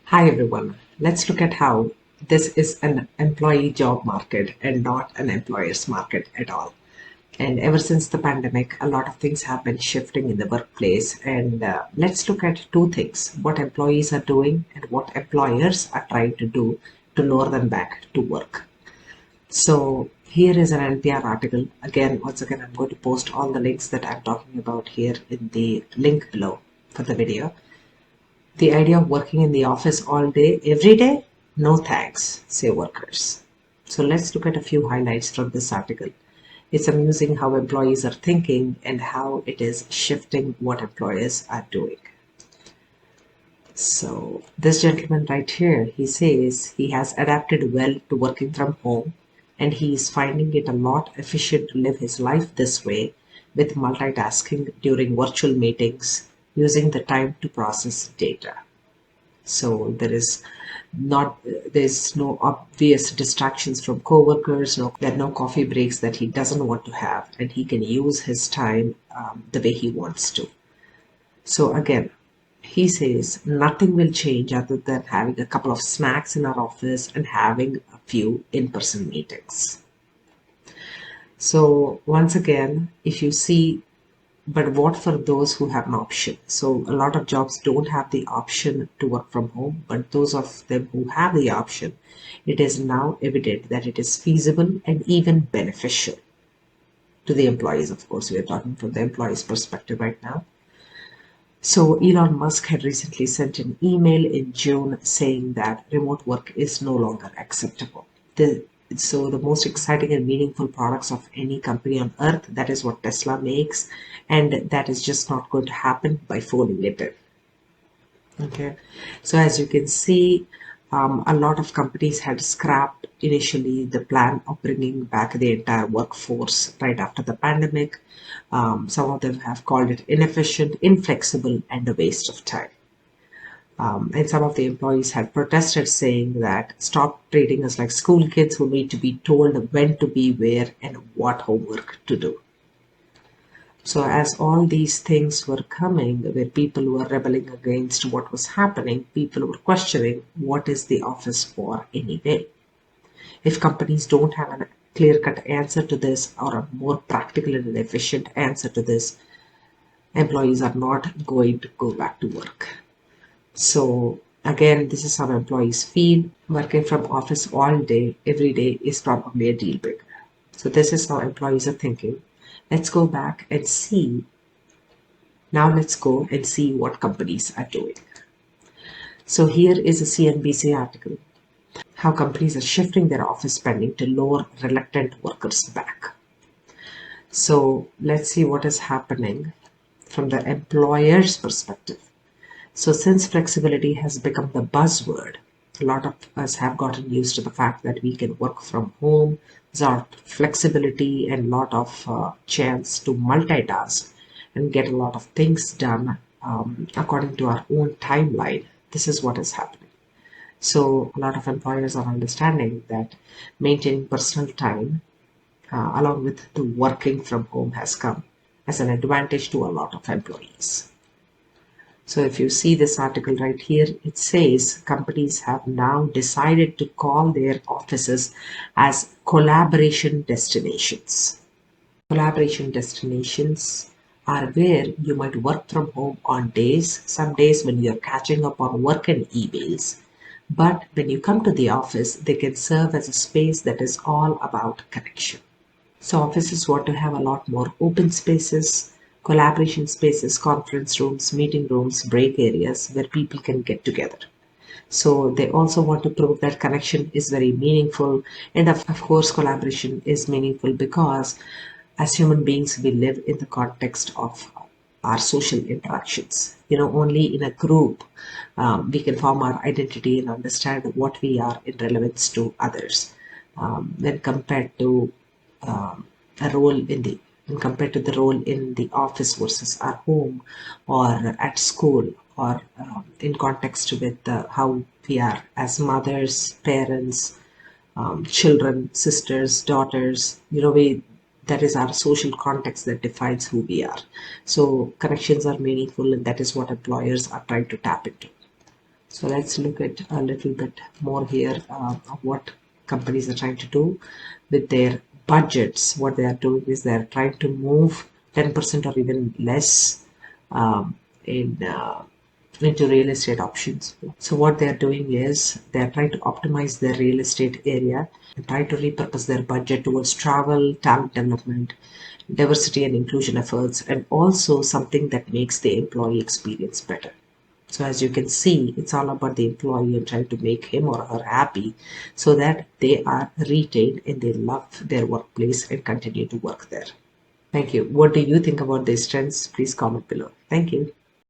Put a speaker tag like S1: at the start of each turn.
S1: Hi everyone. Let's look at how this is an employee job market and not an employer's market at all. And ever since the pandemic, a lot of things have been shifting in the workplace. And let's look at two things: what employees are doing and what employers are trying to do to lure them back to work. So here is an NPR article. Once again, I'm going to post all the links that I'm talking about here in the link below for the video. The idea of working in the office all day, every day? No thanks, say workers. So let's look at a few highlights from this article. It's amusing how employees are thinking and how it is shifting what employers are doing. So this gentleman right here, he says he has adapted well to working from home and he is finding it a lot efficient to live his life this way with multitasking during virtual meetings, using the time to process data. So there's no obvious distractions from coworkers. There are no coffee breaks that he doesn't want to have, and he can use his time the way he wants to. So again, he says nothing will change other than having a couple of snacks in our office and having a few in-person meetings. So once again, if you see, but what for those who have an option? So a lot of jobs don't have the option to work from home, but those of them who have the option, it is now evident that it is feasible and even beneficial to the employees. Of course, we are talking from the employee's perspective right now. So Elon Musk had recently sent an email in June saying that remote work is no longer acceptable. So the most exciting and meaningful products of any company on earth, that is what Tesla makes, and that is just not going to happen by phoning it in. Okay, so as you can see, a lot of companies had scrapped initially the plan of bringing back the entire workforce right after the pandemic. Some of them have called it inefficient, inflexible, and a waste of time. And some of the employees had protested, saying that stop treating us like school kids who need to be told when to be where and what homework to do. So, as all these things were coming, where people were rebelling against what was happening, people were questioning what is the office for anyway. If companies don't have a clear cut answer to this or a more practical and efficient answer to this, employees are not going to go back to work. So again, this is how employees feel. Working from office all day, every day is probably a deal breaker. So this is how employees are thinking. Let's go back and see. Now let's go and see what companies are doing. So here is a CNBC article. How companies are shifting their office spending to lure reluctant workers back. So let's see what is happening from the employer's perspective. So since flexibility has become the buzzword, a lot of us have gotten used to the fact that we can work from home. There's a lot of flexibility and a lot of chance to multitask and get a lot of things done according to our own timeline. This is what is happening. So a lot of employers are understanding that maintaining personal time along with the working from home has come as an advantage to a lot of employees. So if you see this article right here, it says companies have now decided to call their offices as collaboration destinations. Collaboration destinations are where you might work from home on days, some days when you're catching up on work and emails. But when you come to the office, they can serve as a space that is all about connection. So offices want to have a lot more open spaces, collaboration spaces, conference rooms, meeting rooms, break areas where people can get together. So they also want to prove that connection is very meaningful. And of course, collaboration is meaningful because as human beings, we live in the context of our social interactions. Only in a group we can form our identity and understand what we are in relevance to others when compared to a role in the when compared to the role in the office versus our home or at school or in context with how we are as mothers, parents, children, sisters, daughters. That is our social context that defines who we are. So connections are meaningful, and that is what employers are trying to tap into. So let's look at a little bit more here of what companies are trying to do with their budgets. What they are doing is they are trying to move 10% or even less in into real estate options. So what they are doing is they are trying to optimize their real estate area and try to repurpose their budget towards travel, talent development, diversity and inclusion efforts, and also something that makes the employee experience better. So as you can see, it's all about the employee and trying to make him or her happy so that they are retained and they love their workplace and continue to work there. Thank you. What do you think about these trends? Please comment below. Thank you.